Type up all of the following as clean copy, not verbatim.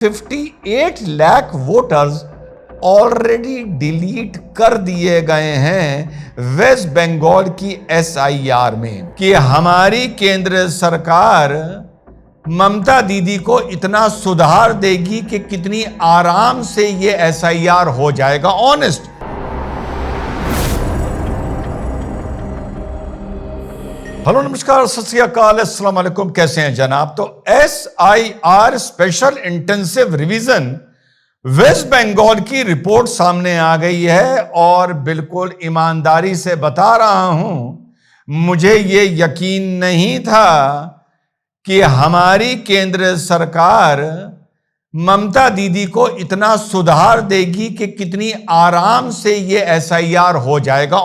58 lakh voters already delete कर दिए गए हैं वेस्ट बंगाल की एसआईआर में कि हमारी केंद्र सरकार ममता दीदी को इतना सुधार देगी कि कितनी आराम से ये एसआईआर हो जाएगा। ऑनेस्ट हेलो नमस्कार सत श्री अकाल अस्सलाम वालेकुम, कैसे हैं जनाब। तो SIR special intensive revision West Bengal की रिपोर्ट सामने आ गई है और बिल्कुल ईमानदारी से बता रहा हूं, मुझे ये यकीन नहीं था कि हमारी केंद्र सरकार ममता दीदी को इतना सुधार देगी कि कितनी आराम से ये एसआईआर हो जाएगा।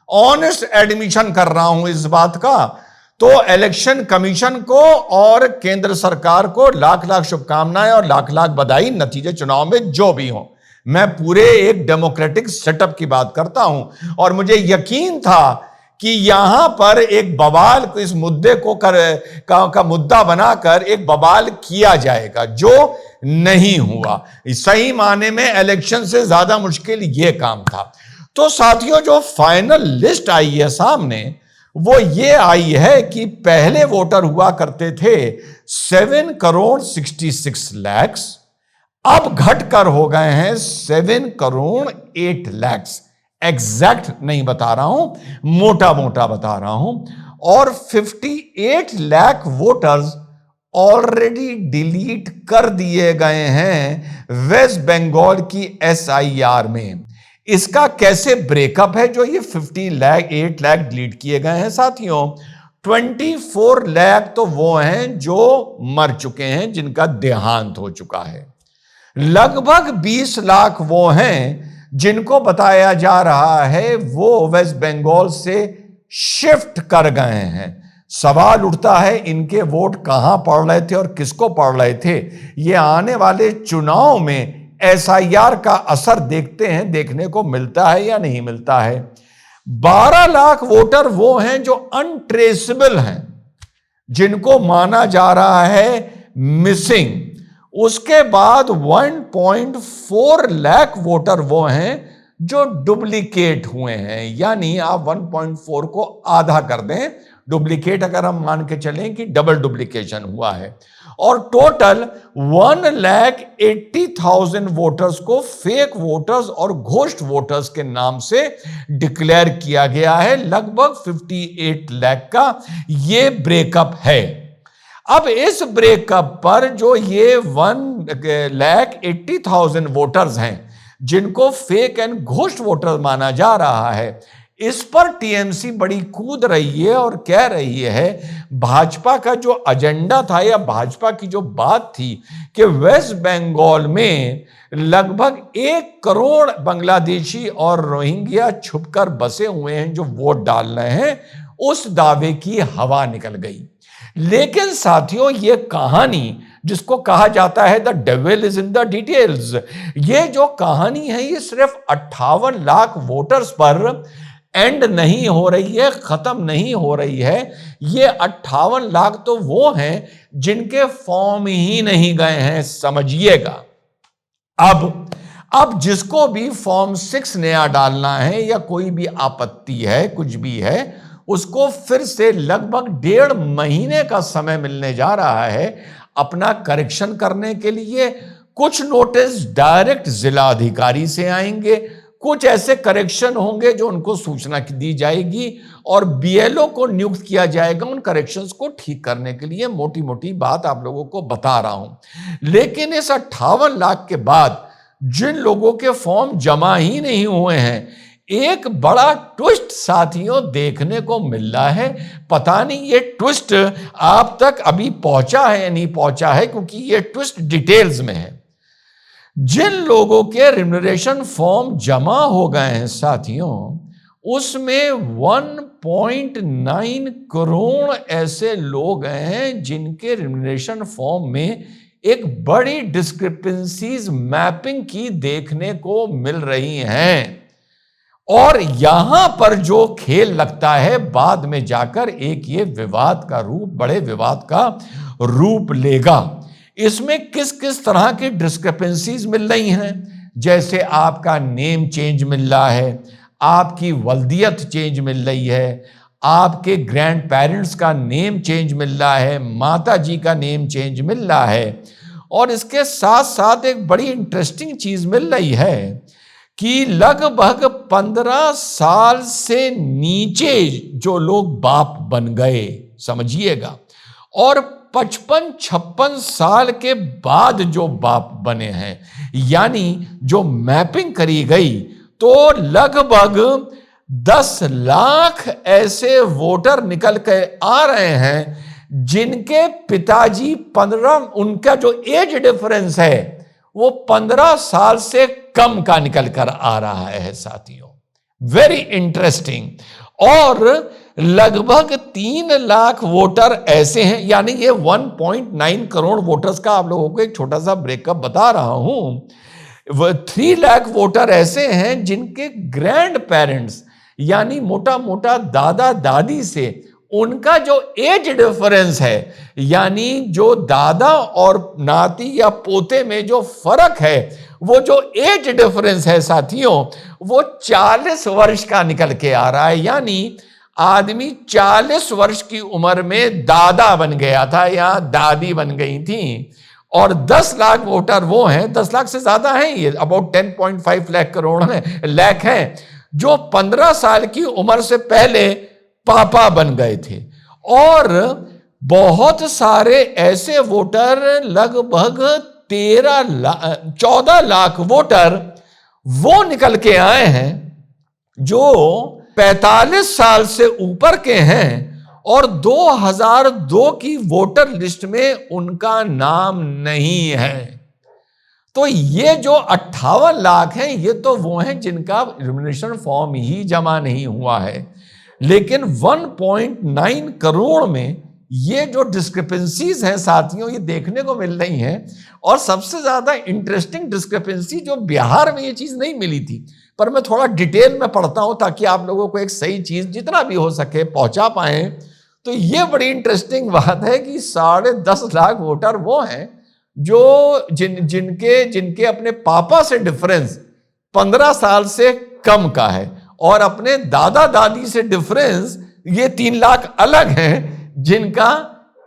ऑनेस्ट एडमिशन कर रहा हूं इस बात का। तो इलेक्शन कमीशन को और केंद्र सरकार को लाख लाख शुभकामनाएं और लाख लाख बधाई, नतीजे चुनाव में जो भी हो। मैं पूरे एक डेमोक्रेटिक सेटअप की बात करता हूं और मुझे यकीन था कि यहां पर एक बवाल इस मुद्दे को का मुद्दा बनाकर एक बवाल किया जाएगा, जो नहीं हुआ। सही माने में इलेक्शन से ज्यादा मुश्किल यह काम था। तो साथियों, जो फाइनल लिस्ट आई है सामने, वो ये आई है कि पहले वोटर हुआ करते थे 7 करोड़ 66 लाख, अब घटकर हो गए हैं 7 करोड़ 8 लाख। एग्जैक्ट नहीं बता रहा हूं, मोटा मोटा बता रहा हूं। और 58 लाख वोटर्स ऑलरेडी डिलीट कर दिए गए हैं वेस्ट बंगाल की एसआईआर में। इसका कैसे ब्रेकअप है जो ये 8 लाख डिलीट किए गए हैं साथियों। 24 लाख तो वो हैं जो मर चुके हैं, जिनका देहांत हो चुका है। लगभग 20 लाख वो हैं जिनको बताया जा रहा है वो वेस्ट बंगाल से शिफ्ट कर गए हैं। सवाल उठता है, इनके वोट कहां पड़ रहे थे और किसको पड़ रहे थे। ये आने वाले चुनाव में एसआईआर का असर देखने को मिलता है या नहीं मिलता है। 12 लाख वोटर वो हैं जो अनट्रेसेबल हैं, जिनको माना जा रहा है मिसिंग। उसके बाद 1.4 लाख वोटर वो हैं जो डुप्लीकेट हुए हैं, यानी आप 1.4 को आधा कर दें, डुप्लीकेट अगर हम मान के चलें कि डबल डुप्लीकेशन हुआ है। और टोटल 1,80,000 वोटर्स को फेक वोटर्स और घोस्ट वोटर्स के नाम से डिक्लेयर किया गया है। लगभग 58 लाख का ये ब्रेकअप है। अब इस ब्रेकअप पर जो ये 1,80,000 वोटर्स हैं जिनको फेक एंड घोस्ट वोटर माना जा रहा है, इस पर टीएमसी बड़ी कूद रही है और कह रही है भाजपा का जो एजेंडा था या भाजपा की जो बात थी कि वेस्ट बंगाल में लगभग 1 करोड़ बांग्लादेशी और रोहिंग्या छुपकर बसे हुए हैं जो वोट डाल रहे हैं, उस दावे की हवा निकल गई। लेकिन साथियों, ये कहानी जिसको कहा जाता है the devil is in the details, ये जो कहानी है ये सिर्फ 58 लाख वोटर्स पर एंड नहीं हो रही है, खत्म नहीं हो रही है। ये 58 लाख तो वो हैं जिनके फॉर्म ही नहीं गए हैं, समझिएगा। अब जिसको भी फॉर्म 6 नया डालना है या कोई भी आपत्ति है, कुछ भी है, उसको फिर से लगभग 1.5 महीने का समय मिलने जा रहा है अपना करेक्शन करने के लिए। कुछ नोटिस डायरेक्ट जिला अधिकारी से आएंगे, कुछ ऐसे करेक्शन होंगे जो उनको सूचना दी जाएगी और बीएलओ को नियुक्त किया जाएगा उन करेक्शंस को ठीक करने के लिए। मोटी मोटी बात आप लोगों को बता रहा हूं। लेकिन इस 58 लाख के बाद जिन लोगों के फॉर्म जमा ही नहीं हुए हैं, एक बड़ा ट्विस्ट साथियों देखने को मिल रहा है। पता नहीं ये ट्विस्ट आप तक अभी पहुंचा है या नहीं पहुंचा है, क्योंकि ये ट्विस्ट डिटेल्स में है। जिन लोगों के रिम्यूनरेशन फॉर्म जमा हो गए हैं साथियों, उसमें 1.9 करोड़ ऐसे लोग हैं जिनके रिम्यूनरेशन फॉर्म में एक बड़ी डिस्क्रिपेंसीज मैपिंग की देखने को मिल रही हैं। और यहां पर जो खेल लगता है बाद में जाकर एक ये विवाद का रूप, बड़े विवाद का रूप लेगा। इसमें किस किस तरह की डिस्क्रिपेंसीज मिल रही हैं, जैसे आपका नेम चेंज मिल रहा है, आपकी वल्दियत चेंज मिल रही है, आपके ग्रैंड पेरेंट्स का नेम चेंज मिल रहा है, माता जी का नेम चेंज मिल रहा है। और इसके साथ साथ एक बड़ी इंटरेस्टिंग चीज मिल रही है कि लगभग 15 साल से नीचे जो लोग बाप बन गए, समझिएगा, और 55-56 साल के बाद जो बाप बने हैं, यानी जो मैपिंग करी गई, तो लगभग 10 लाख ऐसे वोटर निकल के आ रहे हैं जिनके पिताजी 15, उनका जो एज डिफरेंस है वो 15 साल से कम का निकल कर आ रहा है साथियों। Very interesting. और लगभग 3 लाख वोटर ऐसे हैं, यानी ये 1.9 करोड़ वोटर्स का आप लोगों को एक छोटा सा ब्रेकअप बता रहा हूं। 3 लाख वोटर ऐसे हैं जिनके ग्रैंड पेरेंट्स, यानी मोटा मोटा दादा दादी से उनका जो एज डिफरेंस है, यानी जो दादा और नाती या पोते में जो फर्क है, वो जो एज डिफरेंस है साथियों, वो 40 वर्ष का निकल के आ रहा है। यानी आदमी 40 वर्ष की उम्र में दादा बन गया था या दादी बन गई थी। और 10 लाख वोटर वो हैं, 10 लाख से ज्यादा हैं, ये अबाउट 10.5 लाख करोड़ लाख हैं, जो 15 साल की उम्र से पहले पापा बन गए थे। और बहुत सारे ऐसे वोटर, लगभग 14 लाख वोटर वो निकल के आए हैं जो 45 साल से ऊपर के हैं और 2002 की वोटर लिस्ट में उनका नाम नहीं है। तो ये जो 58 लाख हैं, ये तो वो हैं जिनका रिम्यूनरेशन फॉर्म ही जमा नहीं हुआ है। लेकिन 1.9 करोड़ में ये जो डिस्क्रिपेंसीज हैं साथियों, ये देखने को मिल रही हैं। और सबसे ज्यादा इंटरेस्टिंग डिस्क्रिपेंसी जो बिहार में ये चीज नहीं मिली थी, पर मैं थोड़ा डिटेल में पढ़ता हूं ताकि आप लोगों को एक सही चीज जितना भी हो सके पहुंचा पाए। तो ये बड़ी इंटरेस्टिंग बात है कि 10.5 लाख वोटर वो हैं जो जिनके अपने पापा से डिफरेंस 15 साल से कम का है, और अपने दादा दादी से डिफरेंस ये 3 लाख अलग हैं जिनका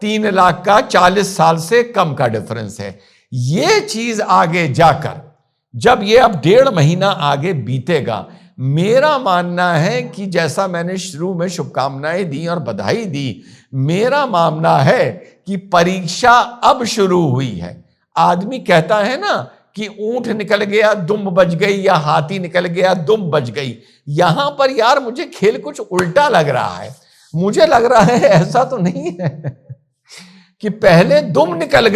3 लाख का 40 साल से कम का डिफरेंस है। ये चीज आगे जाकर जब ये अब 1.5 महीना आगे बीतेगा, मेरा मानना है कि जैसा मैंने शुरू में शुभकामनाएं दी और बधाई दी, मेरा मानना है कि परीक्षा अब शुरू हुई है। आदमी कहता है ना कि ऊंट निकल गया दुम बज गई, या हाथी निकल गया दुम बज गई। यहां पर यार मुझे खेल कुछ उल्टा लग रहा है। मुझे लग रहा है ऐसा तो नहीं है कि पहले दुम निकल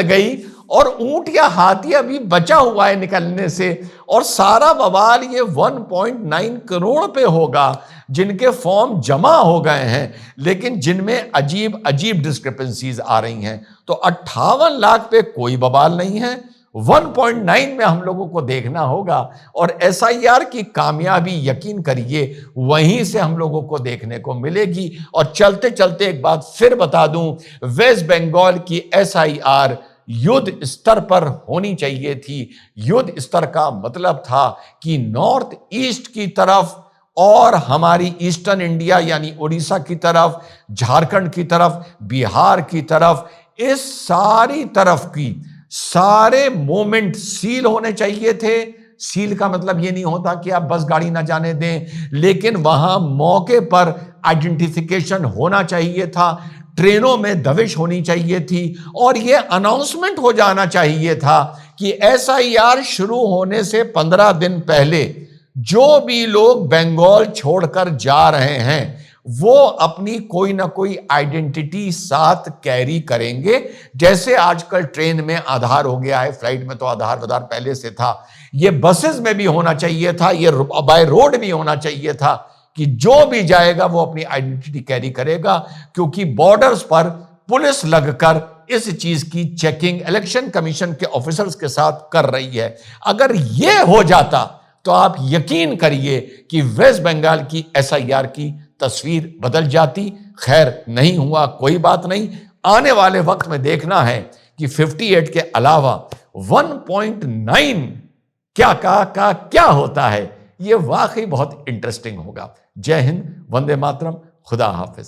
गई और ऊंट या हाथी अभी बचा हुआ है निकलने से, और सारा बवाल ये 1.9 करोड़ पे होगा जिनके फॉर्म जमा हो गए हैं, लेकिन जिनमें अजीब अजीब डिस्क्रिपेंसीज आ रही हैं। तो 58 लाख पे कोई बवाल नहीं है, 1.9 में हम लोगों को देखना होगा। और एसआईआर की कामयाबी यकीन करिए वहीं से हम लोगों को देखने को मिलेगी। और चलते चलते एक बात फिर बता दूं, वेस्ट बंगाल की एसआईआर युद्ध स्तर पर होनी चाहिए थी। युद्ध स्तर का मतलब था कि नॉर्थ ईस्ट की तरफ और हमारी ईस्टर्न इंडिया यानी उड़ीसा की तरफ, झारखंड की तरफ, बिहार की तरफ, इस सारी तरफ की सारे मोमेंट सील होने चाहिए थे। सील का मतलब ये नहीं होता कि आप बस गाड़ी ना जाने दें, लेकिन वहां मौके पर आइडेंटिफिकेशन होना चाहिए था, ट्रेनों में दबिश होनी चाहिए थी, और यह अनाउंसमेंट हो जाना चाहिए था कि एसआईआर शुरू होने से 15 दिन पहले जो भी लोग बंगाल छोड़कर जा रहे हैं वो अपनी कोई ना कोई आइडेंटिटी साथ कैरी करेंगे। जैसे आजकल ट्रेन में आधार हो गया है, फ्लाइट में तो आधार पहले से था, ये बसेस में भी होना चाहिए था, ये बाय रोड भी होना चाहिए था कि जो भी जाएगा वो अपनी आइडेंटिटी कैरी करेगा, क्योंकि बॉर्डर्स पर पुलिस लगकर इस चीज की चेकिंग इलेक्शन कमीशन के ऑफिसर्स के साथ कर रही है। अगर यह हो जाता तो आप यकीन करिए कि वेस्ट बंगाल की एसआईआर की तस्वीर बदल जाती। खैर नहीं हुआ, कोई बात नहीं, आने वाले वक्त में देखना है कि 58 के अलावा 1.9 का क्या होता है। यह वाकई बहुत इंटरेस्टिंग होगा। जय हिंद, वंदे मातरम, खुदा हाफिज।